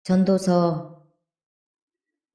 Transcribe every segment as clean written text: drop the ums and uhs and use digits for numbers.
전도서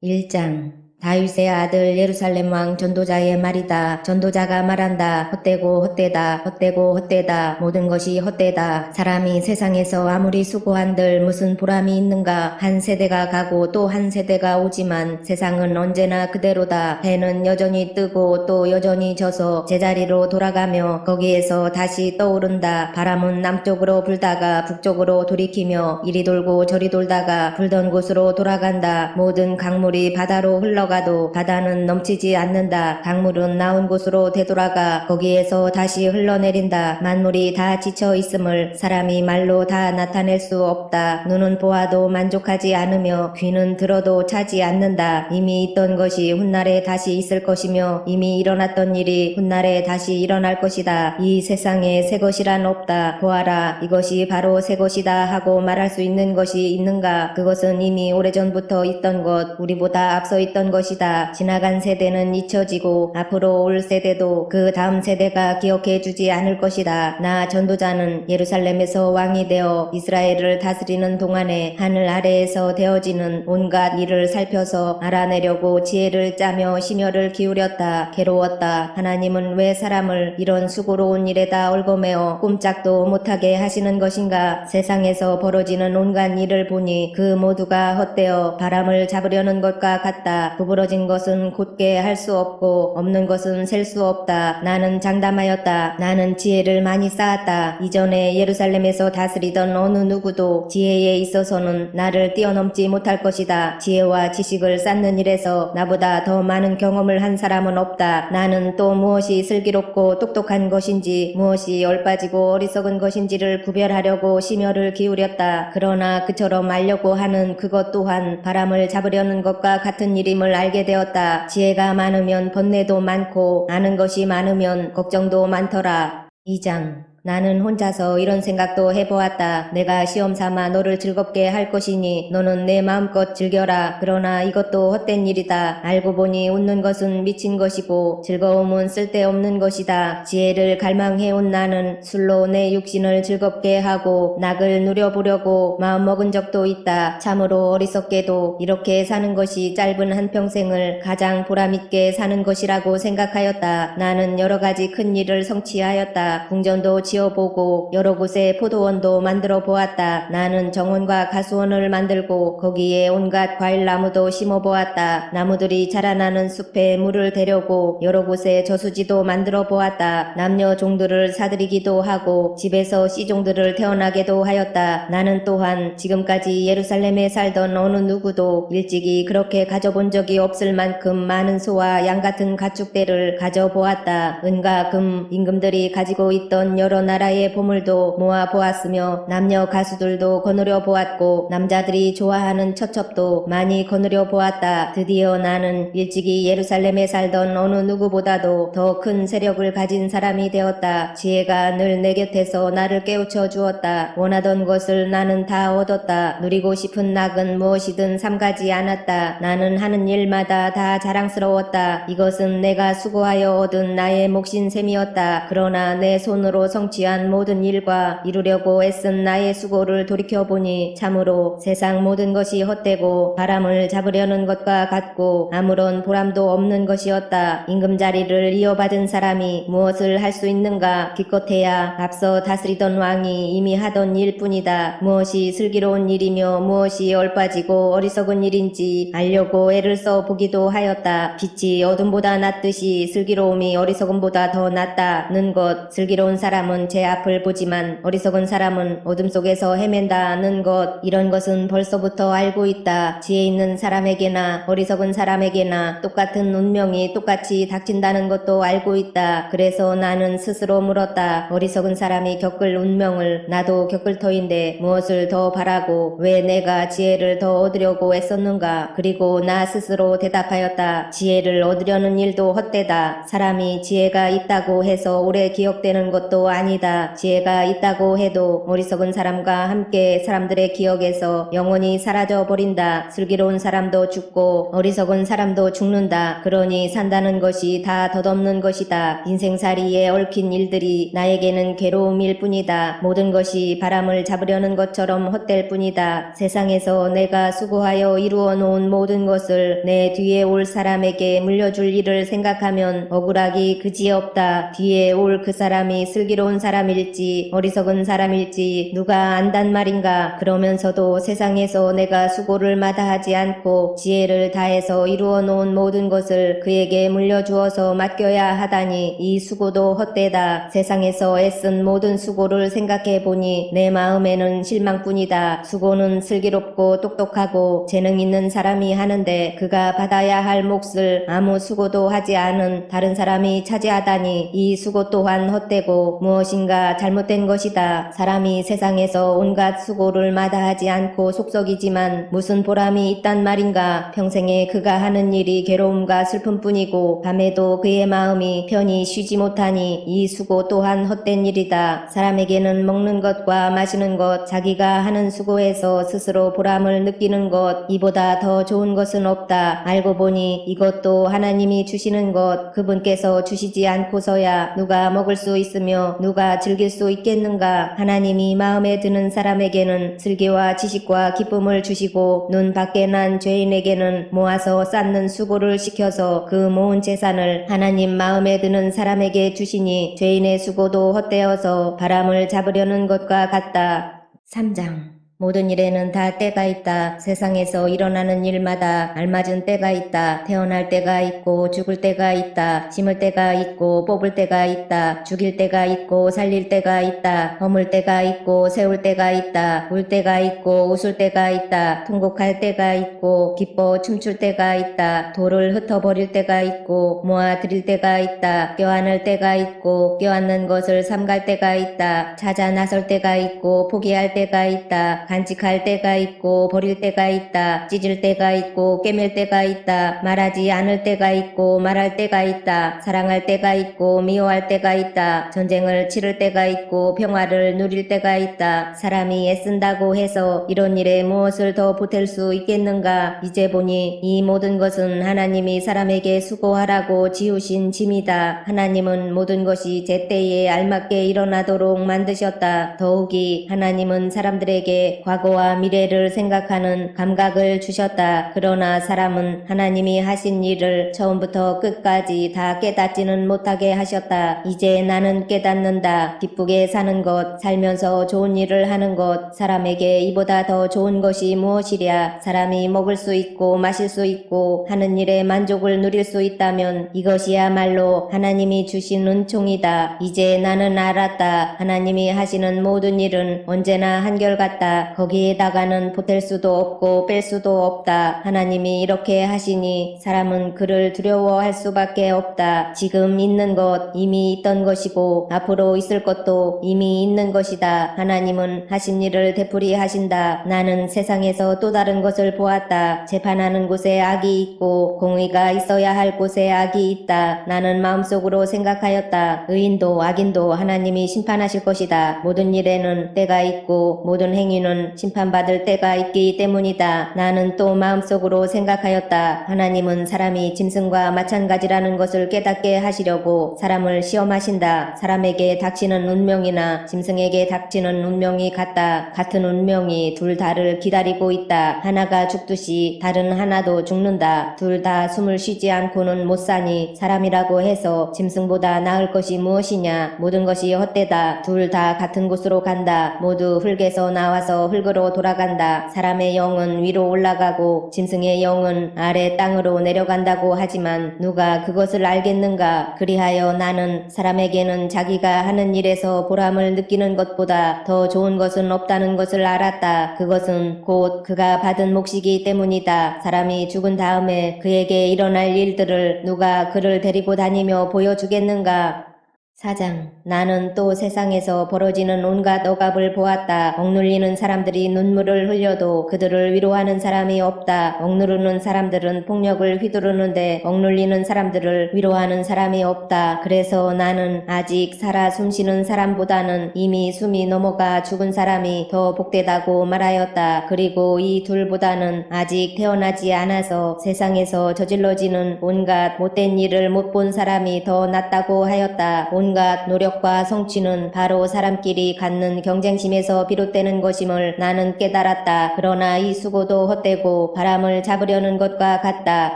1장 다윗의 아들 예루살렘 왕 전도자의 말이다. 전도자가 말한다. 헛되고 헛되다. 헛되고 헛되다. 모든 것이 헛되다. 사람이 세상에서 아무리 수고한들 무슨 보람이 있는가. 한 세대가 가고 또 한 세대가 오지만 세상은 언제나 그대로다. 해는 여전히 뜨고 또 여전히 져서 제자리로 돌아가며 거기에서 다시 떠오른다. 바람은 남쪽으로 불다가 북쪽으로 돌이키며 이리 돌고 저리 돌다가 불던 곳으로 돌아간다. 모든 강물이 바다로 흘러가도 바다는 넘치지 않는다. 강물은 나온 곳으로 되돌아가 거기에서 다시 흘러내린다. 만물이 다 지쳐 있음을 사람이 말로 다 나타낼 수 없다. 눈은 보아도 만족하지 않으며 귀는 들어도 차지 않는다. 이미 있던 것이 훗날에 다시 있을 것이며 이미 일어났던 일이 훗날에 다시 일어날 것이다. 이 세상에 새 것이란 없다. 보아라, 이것이 바로 새 것이다 하고 말할 수 있는 것이 있는가? 그것은 이미 오래전부터 있던 것, 우리보다 앞서 있던 것이다. 지나간 세대는 잊혀지고 앞으로 올 세대도 그 다음 세대가 기억해 주지 않을 것이다. 나 전도자는 예루살렘에서 왕이 되어 이스라엘을 다스리는 동안에 하늘 아래에서 되어지는 온갖 일을 살펴서 알아내려고 지혜를 짜며 심혈을 기울였다. 괴로웠다. 하나님은 왜 사람을 이런 수고로운 일에다 얽어매어 꼼짝도 못하게 하시는 것인가? 세상에서 벌어지는 온갖 일을 보니 그 모두가 헛되어 바람을 잡으려는 것과 같다. 구부러진 것은 곧게 할 수 없고 없는 것은 셀 수 없다. 나는 장담하였다. 나는 지혜를 많이 쌓았다. 이전에 예루살렘에서 다스리던 어느 누구도 지혜에 있어서는 나를 뛰어넘지 못할 것이다. 지혜와 지식을 쌓는 일에서 나보다 더 많은 경험을 한 사람은 없다. 나는 또 무엇이 슬기롭고 똑똑한 것인지 무엇이 얼빠지고 어리석은 것인지를 구별하려고 심혈을 기울였다. 그러나 그처럼 알려고 하는 그것 또한 바람을 잡으려는 것과 같은 일임을 알게 되었다. 지혜가 많으면 번뇌도 많고 아는 것이 많으면 걱정도 많더라. 2장 나는 혼자서 이런 생각도 해보았다. 내가 시험삼아 너를 즐겁게 할 것이니 너는 내 마음껏 즐겨라. 그러나 이것도 헛된 일이다. 알고 보니 웃는 것은 미친 것이고 즐거움은 쓸데없는 것이다. 지혜를 갈망해온 나는 술로 내 육신을 즐겁게 하고 낙을 누려보려고 마음먹은 적도 있다. 참으로 어리석게도 이렇게 사는 것이 짧은 한평생을 가장 보람있게 사는 것이라고 생각하였다. 나는 여러 가지 큰 일을 성취하였다. 궁전도 지어보고 여러 곳에 포도원도 만들어 보았다. 나는 정원과 가수원을 만들고 거기에 온갖 과일나무도 심어보았다. 나무들이 자라나는 숲에 물을 대려고 여러 곳에 저수지도 만들어 보았다. 남녀 종들을 사들이기도 하고 집에서 씨종들을 태어나게도 하였다. 나는 또한 지금까지 예루살렘에 살던 어느 누구도 일찍이 그렇게 가져본 적이 없을 만큼 많은 소와 양 같은 가축대를 가져보았다. 은과 금, 임금들이 가지고 있던 여러 나라의 보물도 모아보았으며 남녀 가수들도 거느려 보았고 남자들이 좋아하는 처첩도 많이 거느려 보았다. 드디어 나는 일찍이 예루살렘에 살던 어느 누구보다도 더 큰 세력을 가진 사람이 되었다. 지혜가 늘 내 곁에서 나를 깨우쳐 주었다. 원하던 것을 나는 다 얻었다. 누리고 싶은 낙은 무엇이든 삼가지 않았다. 나는 하는 일마다 다 자랑스러웠다. 이것은 내가 수고하여 얻은 나의 몫인 셈이었다. 그러나 내 손으로 성취한 모든 일과 이루려고 애쓴 나의 수고를 돌이켜보니 참으로 세상 모든 것이 헛되고 바람을 잡으려는 것과 같고 아무런 보람도 없는 것이었다. 임금자리를 이어받은 사람이 무엇을 할 수 있는가? 기껏해야 앞서 다스리던 왕이 이미 하던 일뿐이다. 무엇이 슬기로운 일이며 무엇이 얼빠지고 어리석은 일인지 알려고 애를 써보기도 하였다. 빛이 어둠보다 낫듯이 슬기로움이 어리석음보다 더 낫다는 것. 슬기로운 사람은 제 앞을 보지만 어리석은 사람은 어둠 속에서 헤맨다는 것. 이런 것은 벌써부터 알고 있다. 지혜 있는 사람에게나 어리석은 사람에게나 똑같은 운명이 똑같이 닥친다는 것도 알고 있다. 그래서 나는 스스로 물었다. 어리석은 사람이 겪을 운명을 나도 겪을 터인데 무엇을 더 바라고 왜 내가 지혜를 더 얻으려고 애썼는가? 그리고 나 스스로 대답하였다. 지혜를 얻으려는 일도 헛되다. 사람이 지혜가 있다고 해서 오래 기억되는 것도 아니라 아니다. 지혜가 있다고 해도 어리석은 사람과 함께 사람들의 기억에서 영원히 사라져 버린다. 슬기로운 사람도 죽고 어리석은 사람도 죽는다. 그러니 산다는 것이 다 덧없는 것이다. 인생살이에 얽힌 일들이 나에게는 괴로움일 뿐이다. 모든 것이 바람을 잡으려는 것처럼 헛될 뿐이다. 세상에서 내가 수고하여 이루어 놓은 모든 것을 내 뒤에 올 사람에게 물려줄 일을 생각하면 억울하기 그지없다. 뒤에 올 그 사람이 슬기로운 사람일지 어리석은 사람일지 누가 안단 말인가. 그러면서도 세상에서 내가 수고를 마다하지 않고 지혜를 다해서 이루어 놓은 모든 것을 그에게 물려주어서 맡겨야 하다니 이 수고도 헛되다. 세상에서 애쓴 모든 수고를 생각해 보니 내 마음에는 실망뿐이다. 수고는 슬기롭고 똑똑하고 재능 있는 사람이 하는데 그가 받아야 할 몫을 아무 수고도 하지 않은 다른 사람이 차지하다니 이 수고 또한 헛되고 무엇인가 잘못된 것이다. 사람이 세상에서 온갖 수고를 마다하지 않고 속썩이지만 무슨 보람이 있단 말인가. 평생에 그가 하는 일이 괴로움과 슬픔뿐이고 밤에도 그의 마음이 편히 쉬지 못하니 이 수고 또한 헛된 일이다. 사람에게는 먹는 것과 마시는 것, 자기가 하는 수고에서 스스로 보람을 느끼는 것, 이보다 더 좋은 것은 없다. 알고 보니 이것도 하나님이 주시는 것, 그분께서 주시지 않고서야 누가 먹을 수 있으며 누가 즐길 수 있겠는가. 하나님이 마음에 드는 사람에게는 슬기와 지식과 기쁨을 주시고 눈 밖에 난 죄인에게는 모아서 쌓는 수고를 시켜서 그 모은 재산을 하나님 마음에 드는 사람에게 주시니 죄인의 수고도 헛되어서 바람을 잡으려는 것과 같다. 3장. 모든 일에는 다 때가 있다. 세상에서 일어나는 일마다 알맞은 때가 있다. 태어날 때가 있고 죽을 때가 있다. 심을 때가 있고 뽑을 때가 있다. 죽일 때가 있고 살릴 때가 있다. 허물 때가 있고 세울 때가 있다. 울 때가 있고 웃을 때가 있다. 통곡할 때가 있고 기뻐 춤출 때가 있다. 돌을 흩어버릴 때가 있고 모아 드릴 때가 있다. 껴안을 때가 있고 껴안는 것을 삼갈 때가 있다. 찾아 나설 때가 있고 포기할 때가 있다. 간직할 때가 있고 버릴 때가 있다. 찢을 때가 있고 꿰맬 때가 있다. 말하지 않을 때가 있고 말할 때가 있다. 사랑할 때가 있고 미워할 때가 있다. 전쟁을 치를 때가 있고 평화를 누릴 때가 있다. 사람이 애쓴다고 해서 이런 일에 무엇을 더 보탤 수 있겠는가. 이제 보니 이 모든 것은 하나님이 사람에게 수고하라고 지우신 짐이다. 하나님은 모든 것이 제때에 알맞게 일어나도록 만드셨다. 더욱이 하나님은 사람들에게 과거와 미래를 생각하는 감각을 주셨다. 그러나 사람은 하나님이 하신 일을 처음부터 끝까지 다 깨닫지는 못하게 하셨다. 이제 나는 깨닫는다. 기쁘게 사는 것, 살면서 좋은 일을 하는 것, 사람에게 이보다 더 좋은 것이 무엇이랴. 사람이 먹을 수 있고 마실 수 있고 하는 일에 만족을 누릴 수 있다면 이것이야말로 하나님이 주신 은총이다. 이제 나는 알았다. 하나님이 하시는 모든 일은 언제나 한결같다. 거기에다가는 보탤 수도 없고 뺄 수도 없다. 하나님이 이렇게 하시니 사람은 그를 두려워할 수밖에 없다. 지금 있는 것 이미 있던 것이고 앞으로 있을 것도 이미 있는 것이다. 하나님은 하신 일을 되풀이 하신다. 나는 세상에서 또 다른 것을 보았다. 재판하는 곳에 악이 있고 공의가 있어야 할 곳에 악이 있다. 나는 마음속으로 생각하였다. 의인도 악인도 하나님이 심판하실 것이다. 모든 일에는 때가 있고 모든 행위는 심판받을 때가 있기 때문이다. 나는 또 마음속으로 생각하였다. 하나님은 사람이 짐승과 마찬가지라는 것을 깨닫게 하시려고 사람을 시험하신다. 사람에게 닥치는 운명이나 짐승에게 닥치는 운명이 같다. 같은 운명이 둘 다를 기다리고 있다. 하나가 죽듯이 다른 하나도 죽는다. 둘 다 숨을 쉬지 않고는 못 사니 사람이라고 해서 짐승보다 나을 것이 무엇이냐. 모든 것이 헛되다. 둘 다 같은 곳으로 간다. 모두 흙에서 나와서 흙으로 돌아간다. 사람의 영은 위로 올라가고 짐승의 영은 아래 땅으로 내려간다고 하지만 누가 그것을 알겠는가. 그리하여 나는 사람에게는 자기가 하는 일에서 보람을 느끼는 것보다 더 좋은 것은 없다는 것을 알았다. 그것은 곧 그가 받은 몫이기 때문이다. 사람이 죽은 다음에 그에게 일어날 일들을 누가 그를 데리고 다니며 보여주겠는가. 사장, 나는 또 세상에서 벌어지는 온갖 억압을 보았다. 억눌리는 사람들이 눈물을 흘려도 그들을 위로하는 사람이 없다. 억누르는 사람들은 폭력을 휘두르는데 억눌리는 사람들을 위로하는 사람이 없다. 그래서 나는 아직 살아 숨쉬는 사람보다는 이미 숨이 넘어가 죽은 사람이 더 복되다고 말하였다. 그리고 이 둘보다는 아직 태어나지 않아서 세상에서 저질러지는 온갖 못된 일을 못 본 사람이 더 낫다고 하였다. 온갖 노력과 성취는 바로 사람끼리 갖는 경쟁심에서 비롯되는 것임을 나는 깨달았다. 그러나 이 수고도 헛되고 바람을 잡으려는 것과 같다.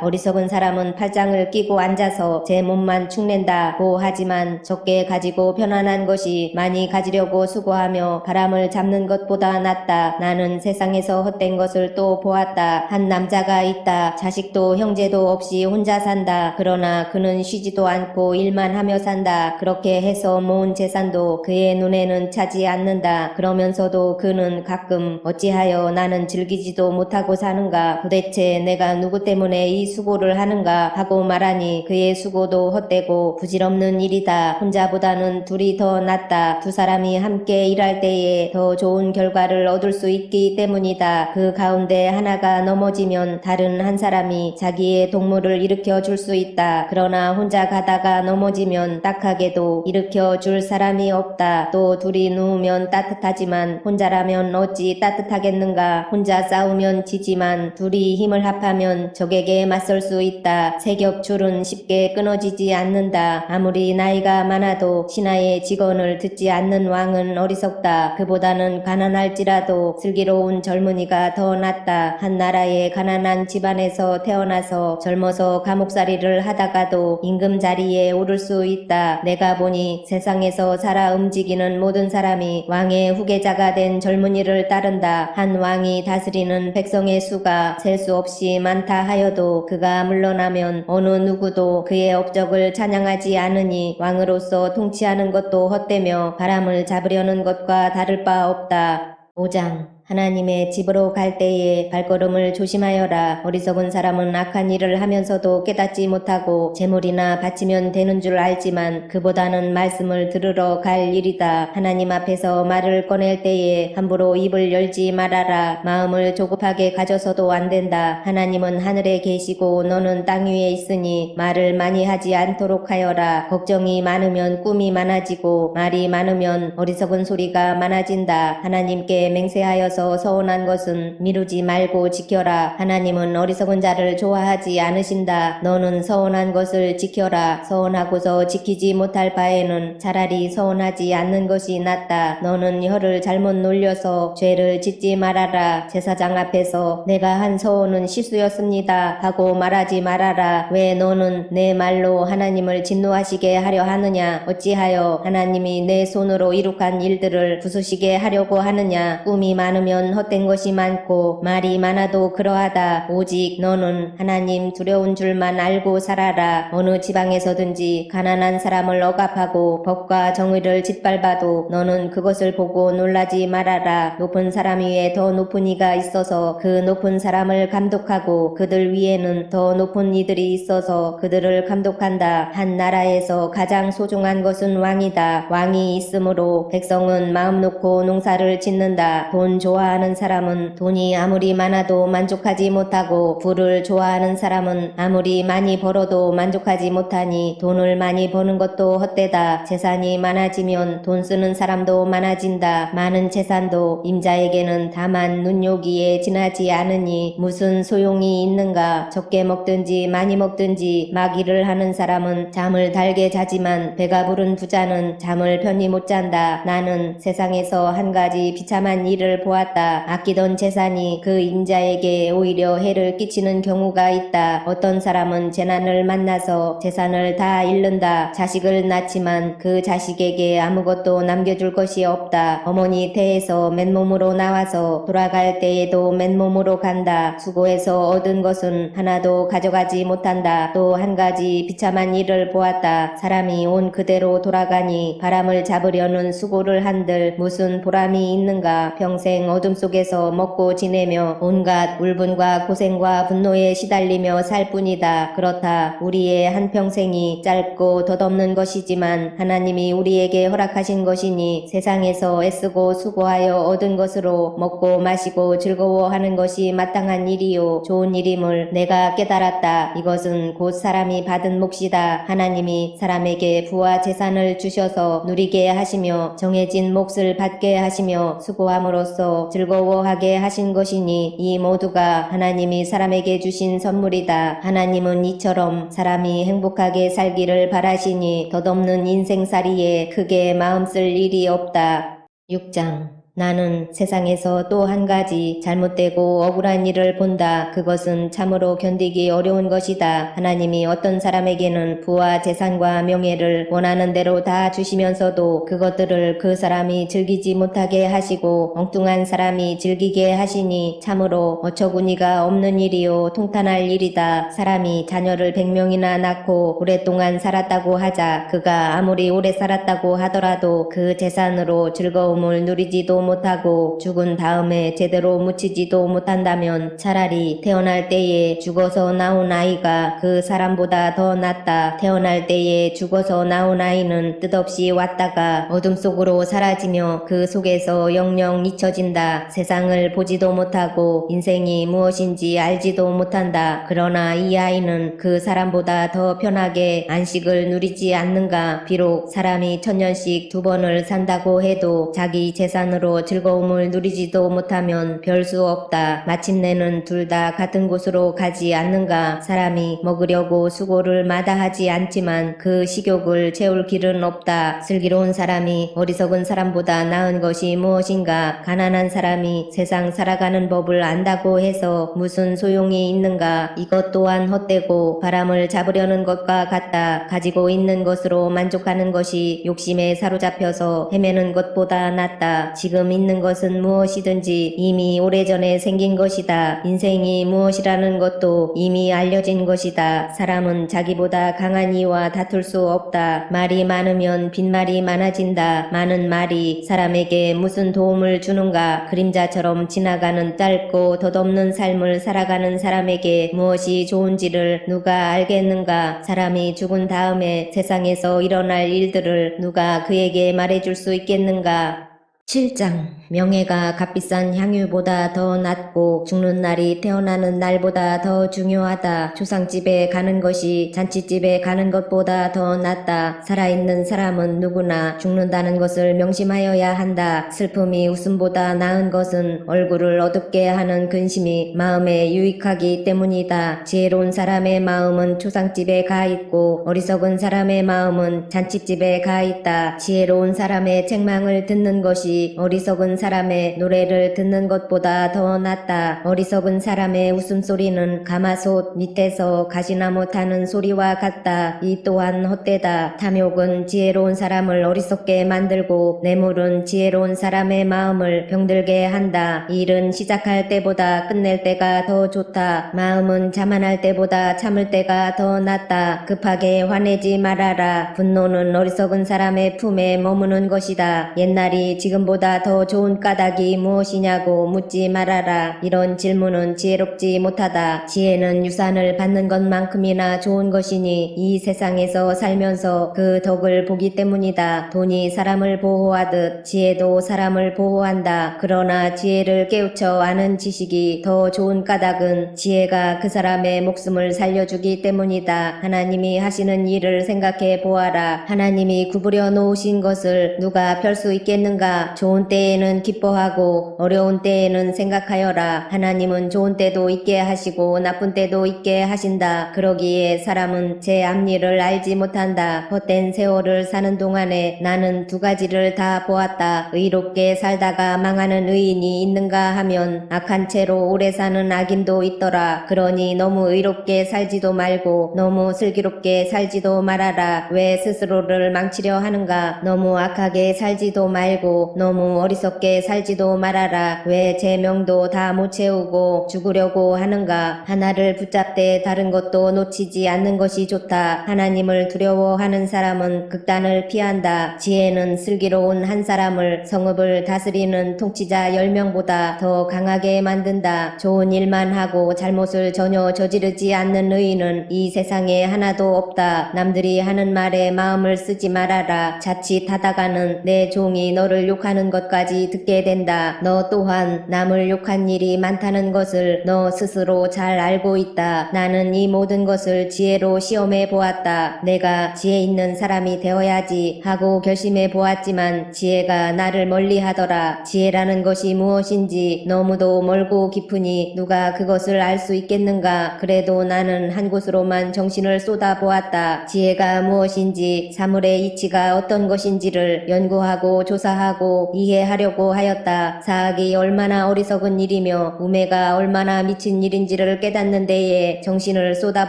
어리석은 사람은 팔짱을 끼고 앉아서 제 몸만 축낸다고 하지만 적게 가지고 편안한 것이 많이 가지려고 수고하며 바람을 잡는 것보다 낫다. 나는 세상에서 헛된 것을 또 보았다. 한 남자가 있다. 자식도 형제도 없이 혼자 산다. 그러나 그는 쉬지도 않고 일만 하며 산다. 그렇게 해서 모은 재산도 그의 눈에는 차지 않는다. 그러면서도 그는 가끔 어찌하여 나는 즐기지도 못하고 사는가? 도대체 내가 누구 때문에 이 수고를 하는가? 하고 말하니 그의 수고도 헛되고 부질없는 일이다. 혼자보다는 둘이 더 낫다. 두 사람이 함께 일할 때에 더 좋은 결과를 얻을 수 있기 때문이다. 그 가운데 하나가 넘어지면 다른 한 사람이 자기의 동물을 일으켜 줄 수 있다. 그러나 혼자 가다가 넘어지면 딱하게도 일으켜 줄 사람이 없다. 또 둘이 누우면 따뜻하지만 혼자라면 어찌 따뜻하겠는가. 혼자 싸우면 지지만 둘이 힘을 합하면 적에게 맞설 수 있다. 세겹줄은 쉽게 끊어지지 않는다. 아무리 나이가 많아도 신하의 직언을 듣지 않는 왕은 어리석다. 그보다는 가난할지라도 슬기로운 젊은이가 더 낫다. 한 나라의 가난한 집안에서 태어나서 젊어서 감옥살이를 하다가도 임금 자리에 오를 수 있다. 내가 보니 세상에서 살아 움직이는 모든 사람이 왕의 후계자가 된 젊은이를 따른다. 한 왕이 다스리는 백성의 수가 셀 수 없이 많다 하여도 그가 물러나면 어느 누구도 그의 업적을 찬양하지 않으니 왕으로서 통치하는 것도 헛되며 바람을 잡으려는 것과 다를 바 없다. 5장 하나님의 집으로 갈 때에 발걸음을 조심하여라. 어리석은 사람은 악한 일을 하면서도 깨닫지 못하고 재물이나 바치면 되는 줄 알지만 그보다는 말씀을 들으러 갈 일이다. 하나님 앞에서 말을 꺼낼 때에 함부로 입을 열지 말아라. 마음을 조급하게 가져서도 안 된다. 하나님은 하늘에 계시고 너는 땅 위에 있으니 말을 많이 하지 않도록 하여라. 걱정이 많으면 꿈이 많아지고 말이 많으면 어리석은 소리가 많아진다. 하나님께 맹세하여서 서운한 것은 미루지 말고 지켜라. 하나님은 어리석은 자를 좋아하지 않으신다. 너는 서운한 것을 지켜라. 서운하고서 지키지 못할 바에는 차라리 서운하지 않는 것이 낫다. 너는 혀를 잘못 놀려서 죄를 짓지 말아라. 제사장 앞에서 내가 한 서원은 실수였습니다 하고 말하지 말아라. 왜 너는 내 말로 하나님을 진노하시게 하려 하느냐? 어찌하여 하나님이 내 손으로 이룩한 일들을 부수시게 하려고 하느냐? 꿈이 많으면 헛된 것이 많고 말이 많아도 그러하다. 오직 너는 하나님 두려운 줄만 알고 살아라. 어느 지방에서든지 가난한 사람을 억압하고 법과 정의를 짓밟아도 너는 그것을 보고 놀라지 말아라. 높은 사람 위에 더 높은 이가 있어서 그 높은 사람을 감독하고 그들 위에는 더 높은 이들이 있어서 그들을 감독한다. 한 나라에서 가장 소중한 것은 왕이다. 왕이 있으므로 백성은 마음 놓고 농사를 짓는다. 돈 좋아하는 사람은 돈이 아무리 많아도 만족하지 못하고 부를 좋아하는 사람은 아무리 많이 벌어도 만족하지 못하니 돈을 많이 버는 것도 헛되다. 재산이 많아지면 돈 쓰는 사람도 많아진다. 많은 재산도 임자에게는 다만 눈요기에 지나지 않으니 무슨 소용이 있는가. 적게 먹든지 많이 먹든지 막 일을 하는 사람은 잠을 달게 자지만 배가 부른 부자는 잠을 편히 못 잔다. 나는 세상에서 한 가지 비참한 일을 보았다. 아끼던 재산이 그 임자에게 오히려 해를 끼치는 경우가 있다. 어떤 사람은 재난을 만나서 재산을 다 잃는다. 자식을 낳지만 그 자식에게 아무것도 남겨줄 것이 없다. 어머니 태에서 맨몸으로 나와서 돌아갈 때에도 맨몸으로 간다. 수고해서 얻은 것은 하나도 가져가지 못한다. 또 한 가지 비참한 일을 보았다. 사람이 온 그대로 돌아가니 바람을 잡으려는 수고를 한들 무슨 보람이 있는가. 평생 평생 어둠 속에서 먹고 지내며 온갖 울분과 고생과 분노에 시달리며 살 뿐이다. 그렇다. 우리의 한평생이 짧고 덧없는 것이지만 하나님이 우리에게 허락하신 것이니 세상에서 애쓰고 수고하여 얻은 것으로 먹고 마시고 즐거워하는 것이 마땅한 일이요 좋은 일임을 내가 깨달았다. 이것은 곧 사람이 받은 몫이다. 하나님이 사람에게 부와 재산을 주셔서 누리게 하시며 정해진 몫을 받게 하시며 수고함으로써 즐거워하게 하신 것이니 이 모두가 하나님이 사람에게 주신 선물이다. 하나님은 이처럼 사람이 행복하게 살기를 바라시니 덧없는 인생살이에 크게 마음 쓸 일이 없다. 6장 나는 세상에서 또 한 가지 잘못되고 억울한 일을 본다. 그것은 참으로 견디기 어려운 것이다. 하나님이 어떤 사람에게는 부와 재산과 명예를 원하는 대로 다 주시면서도 그것들을 그 사람이 즐기지 못하게 하시고 엉뚱한 사람이 즐기게 하시니 참으로 어처구니가 없는 일이요 통탄할 일이다. 사람이 자녀를 100명이나 낳고 오랫동안 살았다고 하자. 그가 아무리 오래 살았다고 하더라도 그 재산으로 즐거움을 누리지도 못하고 죽은 다음에 제대로 묻히지도 못한다면 차라리 태어날 때에 죽어서 나온 아이가 그 사람보다 더 낫다. 태어날 때에 죽어서 나온 아이는 뜻없이 왔다가 어둠 속으로 사라지며 그 속에서 영영 잊혀진다. 세상을 보지도 못하고 인생이 무엇인지 알지도 못한다. 그러나 이 아이는 그 사람보다 더 편하게 안식을 누리지 않는가. 비록 사람이 1000년씩 2번을 산다고 해도 자기 재산으로 즐거움을 누리지도 못하면 별 수 없다. 마침내는 둘 다 같은 곳으로 가지 않는가. 사람이 먹으려고 수고를 마다하지 않지만 그 식욕을 채울 길은 없다. 슬기로운 사람이 어리석은 사람보다 나은 것이 무엇인가. 가난한 사람이 세상 살아가는 법을 안다고 해서 무슨 소용이 있는가. 이것 또한 헛되고 바람을 잡으려는 것과 같다. 가지고 있는 것으로 만족하는 것이 욕심에 사로잡혀서 헤매는 것보다 낫다. 지금 있는 것은 무엇이든지 이미 오래전에 생긴 것이다. 인생이 무엇이라는 것도 이미 알려진 것이다. 사람은 자기보다 강한 이와 다툴 수 없다. 말이 많으면 빈말이 많아진다. 많은 말이 사람에게 무슨 도움을 주는가. 그림자처럼 지나가는 짧고 덧없는 삶을 살아가는 사람에게 무엇이 좋은지를 누가 알겠는가. 사람이 죽은 다음에 세상에서 일어날 일들을 누가 그에게 말해줄 수 있겠는가. 7장 명예가 값비싼 향유보다 더 낫고 죽는 날이 태어나는 날보다 더 중요하다. 조상집에 가는 것이 잔치집에 가는 것보다 더 낫다. 살아있는 사람은 누구나 죽는다는 것을 명심하여야 한다. 슬픔이 웃음보다 나은 것은 얼굴을 어둡게 하는 근심이 마음에 유익하기 때문이다. 지혜로운 사람의 마음은 초상집에 가 있고 어리석은 사람의 마음은 잔치집에 가 있다. 지혜로운 사람의 책망을 듣는 것이 어리석은 사람의 노래를 듣는 것보다 더 낫다. 어리석은 사람의 웃음소리는 가마솥 밑에서 가시나무 타는 소리와 같다. 이 또한 헛되다. 탐욕은 지혜로운 사람을 어리석게 만들고 뇌물은 지혜로운 사람의 마음을 병들게 한다. 일은 시작할 때보다 끝낼 때가 더 좋다. 마음은 자만할 때보다 참을 때가 더 낫다. 급하게 화내지 말아라. 분노는 어리석은 사람의 품에 머무는 것이다. 옛날이 지금보다 더 좋은 까닭이 무엇이냐고 묻지 말아라. 이런 질문은 지혜롭지 못하다. 지혜는 유산을 받는 것만큼이나 좋은 것이니 이 세상에서 살면서 그 덕을 보기 때문이다. 돈이 사람을 보호하듯 지혜도 사람을 보호한다. 그러나 지혜를 깨우쳐 아는 지식이 더 좋은 까닭은 지혜가 그 사람의 목숨을 살려주기 때문이다. 하나님이 하시는 일을 생각해 보아라. 하나님이 구부려 놓으신 것을 누가 펼 수 있겠는가. 좋은 때에는 기뻐하고 어려운 때에는 생각하여라. 하나님은 좋은 때도 있게 하시고 나쁜 때도 있게 하신다. 그러기에 사람은 제 앞일을 알지 못한다. 헛된 세월을 사는 동안에 나는 두 가지를 다 보았다. 의롭게 살다가 망하는 의인이 있는가 하면 악한 채로 오래 사는 악인도 있더라. 그러니 너무 의롭게 살지도 말고 너무 슬기롭게 살지도 말아라. 왜 스스로를 망치려 하는가. 너무 악하게 살지도 말고 너무 너무 어리석게 살지도 말아라. 왜 제 명도 다 못 채우고 죽으려고 하는가. 하나를 붙잡되 다른 것도 놓치지 않는 것이 좋다. 하나님을 두려워하는 사람은 극단을 피한다. 지혜는 슬기로운 한 사람을 성읍을 다스리는 통치자 10명보다 더 강하게 만든다. 좋은 일만 하고 잘못을 전혀 저지르지 않는 의인은 이 세상에 하나도 없다. 남들이 하는 말에 마음을 쓰지 말아라. 자칫하다가는 내 종이 너를 욕하는 것까지 듣게 된다. 너 또한 남을 욕한 일이 많다는 것을 너 스스로 잘 알고 있다. 나는 이 모든 것을 지혜로 시험해 보았다. 내가 지혜 있는 사람이 되어야지 하고 결심해 보았지만 지혜가 나를 멀리하더라. 지혜라는 것이 무엇인지 너무도 멀고 깊으니 누가 그것을 알 수 있겠는가. 그래도 나는 한 곳으로만 정신을 쏟아 보았다. 지혜가 무엇인지 사물의 이치가 어떤 것인지를 연구하고 조사하고 이해하려고 하였다. 사악이 얼마나 어리석은 일이며 우매가 얼마나 미친 일인지를 깨닫는 데에 정신을 쏟아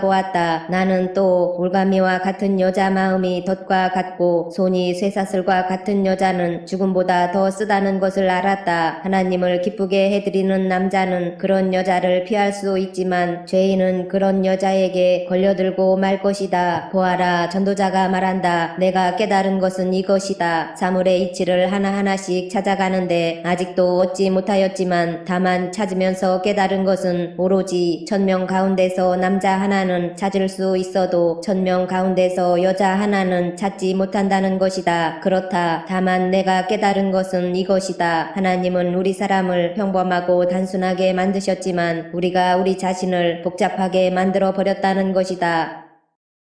보았다. 나는 또 올가미와 같은 여자 마음이 덫과 같고 손이 쇠사슬과 같은 여자는 죽음보다 더 쓰다는 것을 알았다. 하나님을 기쁘게 해드리는 남자는 그런 여자를 피할 수 있지만 죄인은 그런 여자에게 걸려들고 말 것이다. 보아라, 전도자가 말한다. 내가 깨달은 것은 이것이다. 사물의 이치를 하나하나씩 찾아가는데 아직도 얻지 못하였지만 다만 찾으면서 깨달은 것은 오로지 1000명 가운데서 남자 하나는 찾을 수 있어도 1000명 가운데서 여자 하나는 찾지 못한다는 것이다. 그렇다. 다만 내가 깨달은 것은 이것이다. 하나님은 우리 사람을 평범하고 단순하게 만드셨지만 우리가 우리 자신을 복잡하게 만들어 버렸다는 것이다.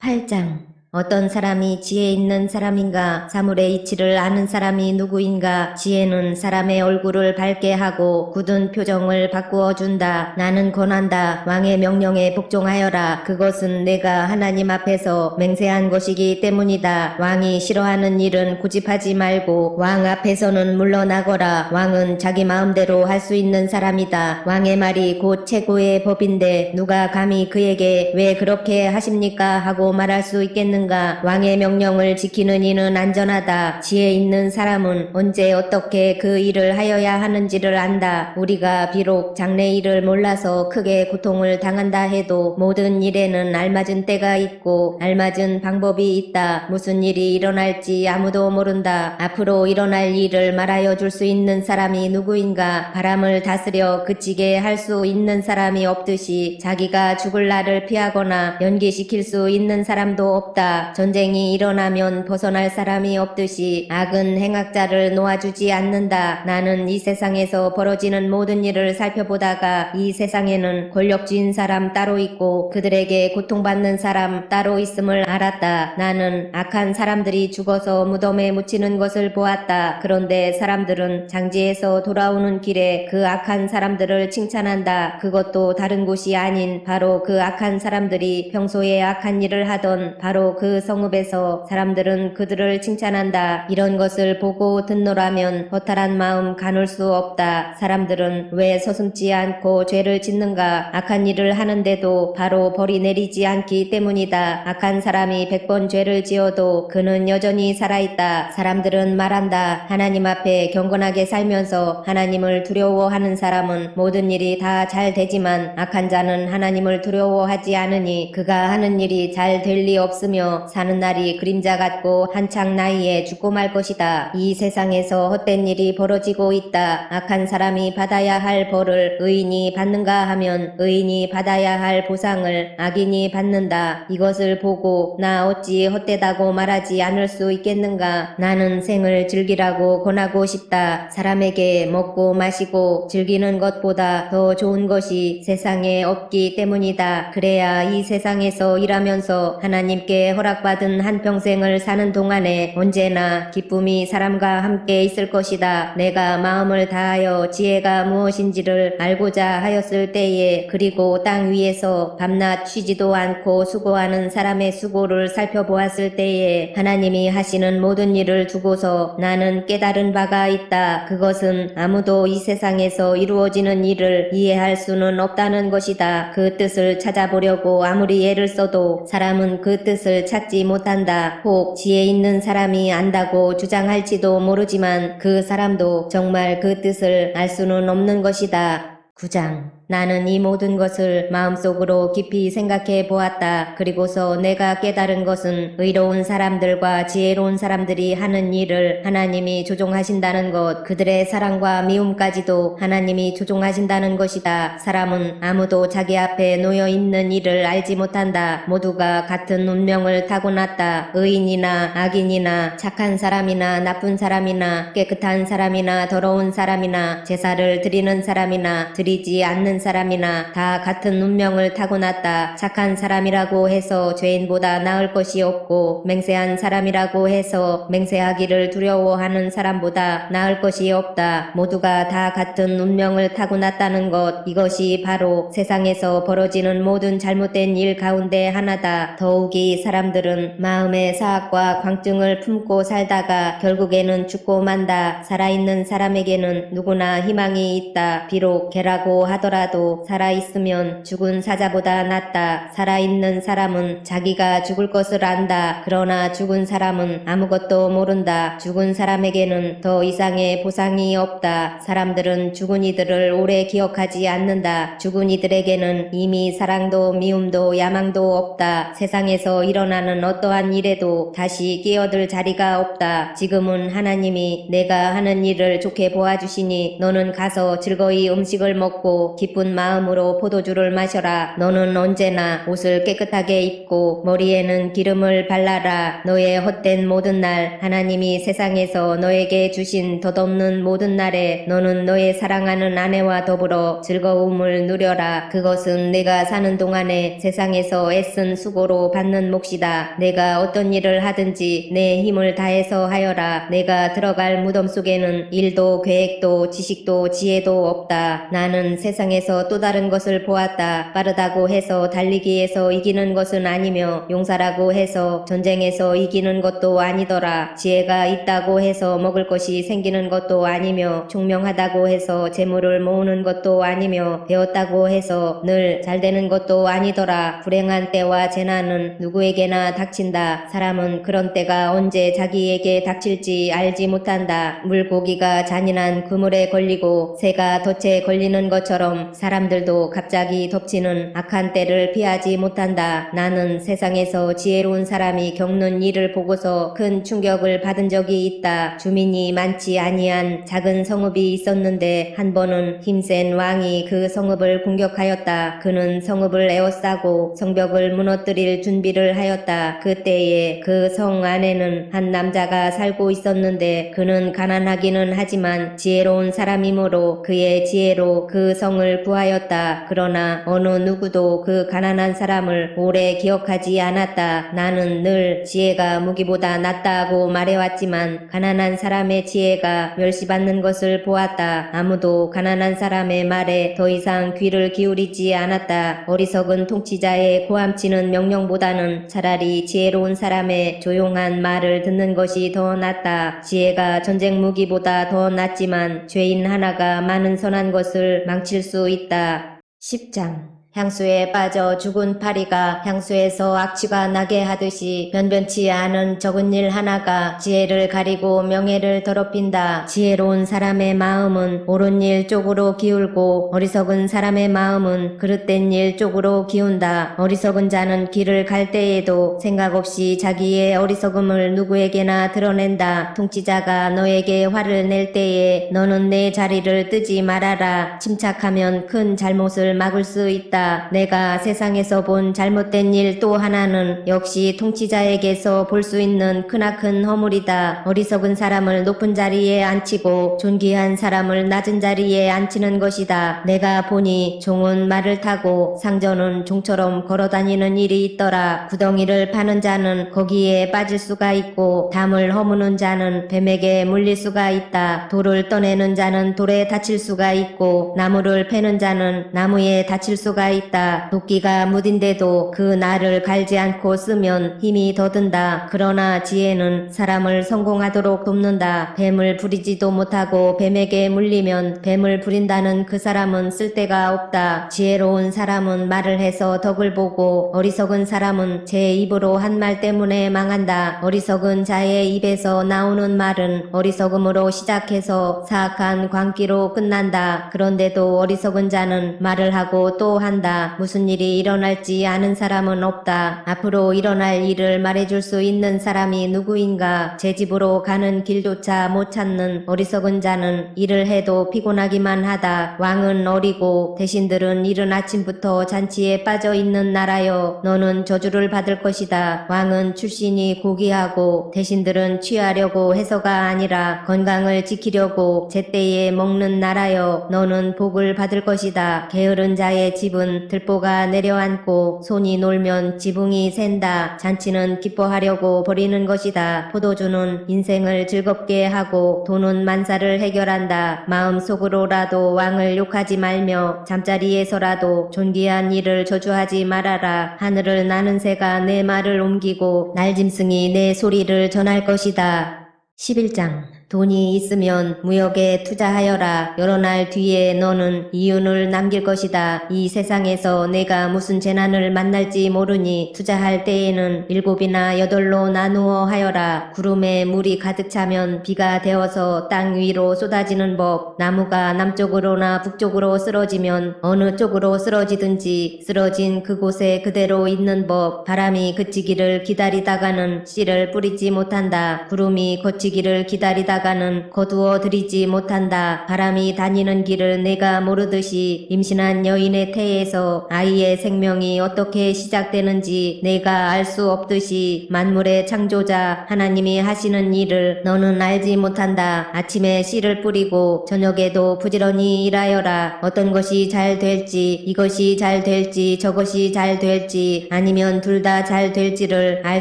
8장. 어떤 사람이 지혜 있는 사람인가? 사물의 이치를 아는 사람이 누구인가? 지혜는 사람의 얼굴을 밝게 하고 굳은 표정을 바꾸어 준다. 나는 권한다. 왕의 명령에 복종하여라. 그것은 내가 하나님 앞에서 맹세한 것이기 때문이다. 왕이 싫어하는 일은 고집하지 말고 왕 앞에서는 물러나거라. 왕은 자기 마음대로 할 수 있는 사람이다. 왕의 말이 곧 최고의 법인데 누가 감히 그에게 왜 그렇게 하십니까? 하고 말할 수 있겠는가? 왕의 명령을 지키는 이는 안전하다. 지혜 있는 사람은 언제 어떻게 그 일을 하여야 하는지를 안다. 우리가 비록 장래 일을 몰라서 크게 고통을 당한다 해도 모든 일에는 알맞은 때가 있고 알맞은 방법이 있다. 무슨 일이 일어날지 아무도 모른다. 앞으로 일어날 일을 말하여 줄 수 있는 사람이 누구인가? 바람을 다스려 그치게 할 수 있는 사람이 없듯이 자기가 죽을 날을 피하거나 연기시킬 수 있는 사람도 없다. 전쟁이 일어나면 벗어날 사람이 없듯이 악은 행악자를 놓아주지 않는다. 나는 이 세상에서 벌어지는 모든 일을 살펴보다가 이 세상에는 권력주인 사람 따로 있고 그들에게 고통받는 사람 따로 있음을 알았다. 나는 악한 사람들이 죽어서 무덤에 묻히는 것을 보았다. 그런데 사람들은 장지에서 돌아오는 길에 그 악한 사람들을 칭찬한다. 그것도 다른 곳이 아닌 바로 그 악한 사람들이 평소에 악한 일을 하던 바로 그 성읍에서 사람들은 그들을 칭찬한다. 이런 것을 보고 듣노라면 허탈한 마음 가눌 수 없다. 사람들은 왜 서슴지 않고 죄를 짓는가? 악한 일을 하는데도 바로 벌이 내리지 않기 때문이다. 악한 사람이 100번 죄를 지어도 그는 여전히 살아있다. 사람들은 말한다. 하나님 앞에 경건하게 살면서 하나님을 두려워하는 사람은 모든 일이 다 잘 되지만 악한 자는 하나님을 두려워하지 않으니 그가 하는 일이 잘 될 리 없으며 사는 날이 그림자 같고 한창 나이에 죽고 말 것이다. 이 세상에서 헛된 일이 벌어지고 있다. 악한 사람이 받아야 할 벌을 의인이 받는가 하면 의인이 받아야 할 보상을 악인이 받는다. 이것을 보고 나 어찌 헛되다고 말하지 않을 수 있겠는가? 나는 생을 즐기라고 권하고 싶다. 사람에게 먹고 마시고 즐기는 것보다 더 좋은 것이 세상에 없기 때문이다. 그래야 이 세상에서 일하면서 하나님께 허락받은 한평생을 사는 동안에 언제나 기쁨이 사람과 함께 있을 것이다. 내가 마음을 다하여 지혜가 무엇인지를 알고자 하였을 때에 그리고 땅 위에서 밤낮 쉬지도 않고 수고하는 사람의 수고를 살펴보았을 때에 하나님이 하시는 모든 일을 두고서 나는 깨달은 바가 있다. 그것은 아무도 이 세상에서 이루어지는 일을 이해할 수는 없다는 것이다. 그 뜻을 찾아보려고 아무리 애를 써도 사람은 그 뜻을 뜻을 찾지 못한다. 혹 지혜 있는 사람이 안다고 주장할지도 모르지만 그 사람도 정말 그 뜻을 알 수는 없는 것이다. 9장. 나는 이 모든 것을 마음속으로 깊이 생각해 보았다. 그리고서 내가 깨달은 것은 의로운 사람들과 지혜로운 사람들이 하는 일을 하나님이 조종하신다는 것, 그들의 사랑과 미움까지도 하나님이 조종하신다는 것이다. 사람은 아무도 자기 앞에 놓여 있는 일을 알지 못한다. 모두가 같은 운명을 타고났다. 의인이나 악인이나 착한 사람이나 나쁜 사람이나 깨끗한 사람이나 더러운 사람이나 제사를 드리는 사람이나 드리지 않는 사람이나 다 같은 운명을 타고났다. 착한 사람이라고 해서 죄인보다 나을 것이 없고 맹세한 사람이라고 해서 맹세하기를 두려워하는 사람보다 나을 것이 없다. 모두가 다 같은 운명을 타고났다는 것, 이것이 바로 세상에서 벌어지는 모든 잘못된 일 가운데 하나다. 더욱이 사람들은 마음의 사악과 광증을 품고 살다가 결국에는 죽고 만다. 살아있는 사람에게는 누구나 희망이 있다. 비록 개라고 하더라도 살아있으면 죽은 사자보다 낫다. 살아있는 사람은 자기가 죽을 것을 안다. 그러나 죽은 사람은 아무것도 모른다. 죽은 사람에게는 더 이상의 보상이 없다. 사람들은 죽은 이들을 오래 기억하지 않는다. 죽은 이들에게는 이미 사랑도 미움도 야망도 없다. 세상에서 일어나는 어떠한 일에도 다시 끼어들 자리가 없다. 지금은 하나님이 내가 하는 일을 좋게 보아주시니 너는 가서 즐거이 음식을 먹고 기쁜 마음으로 포도주를 마셔라. 너는 언제나 옷을 깨끗하게 입고 머리에는 기름을 발라라. 너의 헛된 모든 날, 하나님이 세상에서 너에게 주신 덧없는 모든 날에 너는 너의 사랑하는 아내와 더불어 즐거움을 누려라. 그것은 내가 사는 동안에 세상에서 애쓴 수고로 받는 몫이다. 내가 어떤 일을 하든지 내 힘을 다해서 하여라. 내가 들어갈 무덤 속에는 일도 계획도 지식도 지혜도 없다. 나는 세상에서 또 다른 것을 보았다. 빠르다고 해서 달리기에서 이기는 것은 아니며 용사라고 해서 전쟁에서 이기는 것도 아니더라. 지혜가 있다고 해서 먹을 것이 생기는 것도 아니며 총명하다고 해서 재물을 모으는 것도 아니며 배웠다고 해서 늘 잘되는 것도 아니더라. 불행한 때와 재난은 누구에게나 닥친다. 사람은 그런 때가 언제 자기에게 닥칠지 알지 못한다. 물고기가 잔인한 그물에 걸리고 새가 덫에 걸리는 것처럼 사람들도 갑자기 덮치는 악한 때를 피하지 못한다. 나는 세상에서 지혜로운 사람이 겪는 일을 보고서 큰 충격을 받은 적이 있다. 주민이 많지 아니한 작은 성읍이 있었는데 한 번은 힘센 왕이 그 성읍을 공격하였다. 그는 성읍을 에워싸고 성벽을 무너뜨릴 준비를 하였다. 그때에 그 성 안에는 한 남자가 살고 있었는데 그는 가난하기는 하지만 지혜로운 사람이므로 그의 지혜로 그 성을 구하였다. 그러나 어느 누구도 그 가난한 사람을 오래 기억하지 않았다. 나는 늘 지혜가 무기보다 낫다고 말해왔지만 가난한 사람의 지혜가 멸시받는 것을 보았다. 아무도 가난한 사람의 말에 더 이상 귀를 기울이지 않았다. 어리석은 통치자의 고함치는 명령보다는 차라리 지혜로운 사람의 조용한 말을 듣는 것이 더 낫다. 지혜가 전쟁 무기보다 더 낫지만 죄인 하나가 많은 선한 것을 망칠 수 있다. 10장. 향수에 빠져 죽은 파리가 향수에서 악취가 나게 하듯이 변변치 않은 적은 일 하나가 지혜를 가리고 명예를 더럽힌다. 지혜로운 사람의 마음은 옳은 일 쪽으로 기울고 어리석은 사람의 마음은 그릇된 일 쪽으로 기운다. 어리석은 자는 길을 갈 때에도 생각 없이 자기의 어리석음을 누구에게나 드러낸다. 통치자가 너에게 화를 낼 때에 너는 내 자리를 뜨지 말아라. 침착하면 큰 잘못을 막을 수 있다. 내가 세상에서 본 잘못된 일 또 하나는 역시 통치자에게서 볼 수 있는 크나큰 허물이다. 어리석은 사람을 높은 자리에 앉히고 존귀한 사람을 낮은 자리에 앉히는 것이다. 내가 보니 종은 말을 타고 상전은 종처럼 걸어다니는 일이 있더라. 구덩이를 파는 자는 거기에 빠질 수가 있고 담을 허무는 자는 뱀에게 물릴 수가 있다. 돌을 떠내는 자는 돌에 다칠 수가 있고 나무를 패는 자는 나무에 다칠 수가 있다. 도끼가 무딘데도 그 날을 갈지 않고 쓰면 힘이 더 든다. 그러나 지혜는 사람을 성공하도록 돕는다. 뱀을 부리지도 못하고 뱀에게 물리면 뱀을 부린다는 그 사람은 쓸데가 없다. 지혜로운 사람은 말을 해서 덕을 보고 어리석은 사람은 제 입으로 한 말 때문에 망한다. 어리석은 자의 입에서 나오는 말은 어리석음으로 시작해서 사악한 광기로 끝난다. 그런데도 어리석은 자는 말을 하고 또 한다. 무슨 일이 일어날지 아는 사람은 없다. 앞으로 일어날 일을 말해줄 수 있는 사람이 누구인가? 제 집으로 가는 길조차 못 찾는 어리석은 자는 일을 해도 피곤하기만 하다. 왕은 어리고 대신들은 이른 아침부터 잔치에 빠져 있는 나라여, 너는 저주를 받을 것이다. 왕은 출신이 고귀하고 대신들은 취하려고 해서가 아니라 건강을 지키려고 제때에 먹는 나라여, 너는 복을 받을 것이다. 게으른 자의 집은 들보가 내려앉고 손이 놀면 지붕이 샌다. 잔치는 기뻐하려고 벌이는 것이다. 포도주는 인생을 즐겁게 하고 돈은 만사를 해결한다. 마음속으로라도 왕을 욕하지 말며 잠자리에서라도 존귀한 일을 저주하지 말아라. 하늘을 나는 새가 내 말을 옮기고 날짐승이 내 소리를 전할 것이다. 11장. 돈이 있으면 무역에 투자하여라. 여러 날 뒤에 너는 이윤을 남길 것이다. 이 세상에서 내가 무슨 재난을 만날지 모르니 투자할 때에는 7이나 8로 나누어 하여라. 구름에 물이 가득 차면 비가 되어서 땅 위로 쏟아지는 법. 나무가 남쪽으로나 북쪽으로 쓰러지면 어느 쪽으로 쓰러지든지 쓰러진 그곳에 그대로 있는 법. 바람이 그치기를 기다리다가는 씨를 뿌리지 못한다. 구름이 거치기를 기다리다가는 거두어 들이지 못한다. 바람이 다니는 길을 내가 모르듯이 임신한 여인의 태에서 아이의 생명이 어떻게 시작되는지 내가 알 수 없듯이 만물의 창조자 하나님이 하시는 일을 너는 알지 못한다. 아침에 씨를 뿌리고 저녁에도 부지런히 일하여라. 어떤 것이 잘 될지, 이것이 잘 될지, 저것이 잘 될지, 아니면 둘 다 잘 될지를 알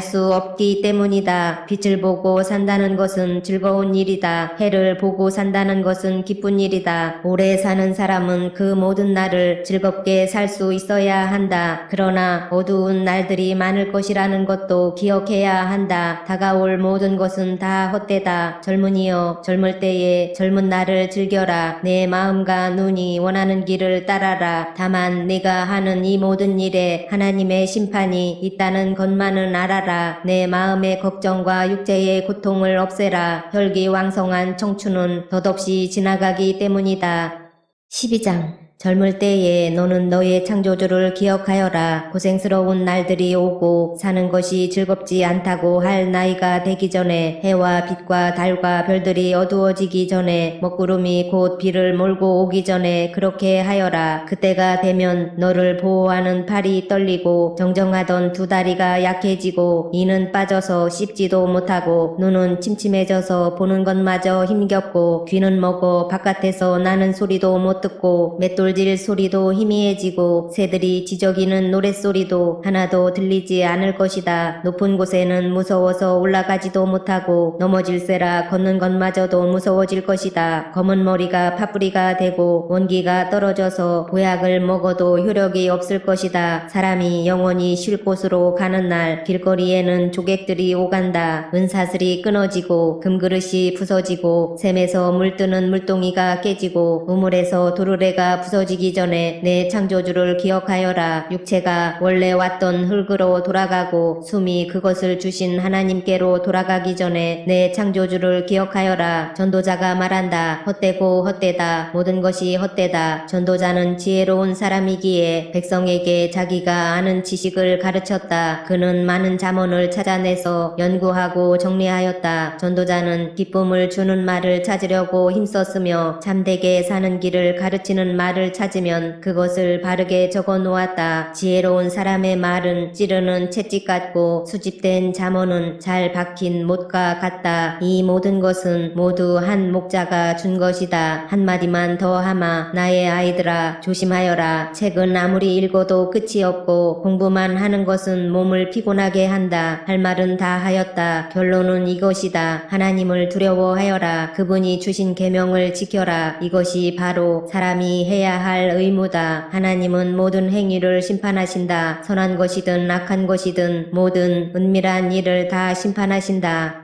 수 없기 때문이다. 빛을 보고 산다는 것은 즐거운 일이다. 해를 보고 산다는 것은 기쁜 일이다. 오래 사는 사람은 그 모든 날을 즐겁게 살 수 있어야 한다. 그러나 어두운 날들이 많을 것이라는 것도 기억해야 한다. 다가올 모든 것은 다 헛되다. 젊은이여, 젊을 때에 젊은 날을 즐겨라. 내 마음과 눈이 원하는 길을 따라라. 다만 네가 하는 이 모든 일에 하나님의 심판이 있다는 것만은 알아라. 내 마음의 걱정과 육체의 고통을 없애라. 혈기왕성한 청춘은 덧없이 지나가기 때문이다. 12장. 젊을 때에 너는 너의 창조주를 기억하여라. 고생스러운 날들이 오고 사는 것이 즐겁지 않다고 할 나이가 되기 전에, 해와 빛과 달과 별들이 어두워지기 전에, 먹구름이 곧 비를 몰고 오기 전에 그렇게 하여라. 그때가 되면 너를 보호하는 팔이 떨리고 정정하던 두 다리가 약해지고 이는 빠져서 씹지도 못하고 눈은 침침해져서 보는 것마저 힘겹고 귀는 먹어 바깥에서 나는 소리도 못 듣고 맷돌질 소리도 희미해지고 새들이 지저귀는 노랫소리도 하나도 들리지 않을 것이다. 높은 곳에는 무서워서 올라가지도 못하고 넘어질세라 걷는 것마저도 무서워질 것이다. 검은 머리가 파뿌리가 되고 원기가 떨어져서 보약을 먹어도 효력이 없을 것이다. 사람이 영원히 쉴 곳으로 가는 날 길거리에는 조객들이 오간다. 은사슬이 끊어지고 금그릇이 부서지고 샘에서 물뜨는 물동이가 깨지고 우물에서 도르래가 부서지기 전에 내 창조주를 기억하여라. 육체가 원래 왔던 흙으로 돌아가고 숨이 그것을 주신 하나님께로 돌아가기 전에 내 창조주를 기억하여라. 전도자가 말한다. 헛되고 헛되다. 모든 것이 헛되다. 전도자는 지혜로운 사람이기에 백성에게 자기가 아는 지식을 가르쳤다. 그는 많은 잠언을 찾아내서 연구하고 정리하였다. 전도자는 기쁨을 주는 말을 찾으려고 힘썼으며 참되게 사는 길을 가르치는 말을 찾으면 그것을 바르게 적어 놓았다. 지혜로운 사람의 말은 찌르는 채찍 같고 수집된 잠언은 잘 박힌 못과 같다. 이 모든 것은 모두 한 목자가 준 것이다. 한마디만 더 하마. 나의 아이들아, 조심하여라. 책은 아무리 읽어도 끝이 없고 공부만 하는 것은 몸을 피곤하게 한다. 할 말은 다 하였다. 결론은 이것이다. 하나님을 두려워하여라. 그분이 주신 계명을 지켜라. 이것이 바로 사람이 해야 지켜야 할 의무다. 하나님은 모든 행위를 심판하신다. 선한 것이든 악한 것이든 모든 은밀한 일을 다 심판하신다.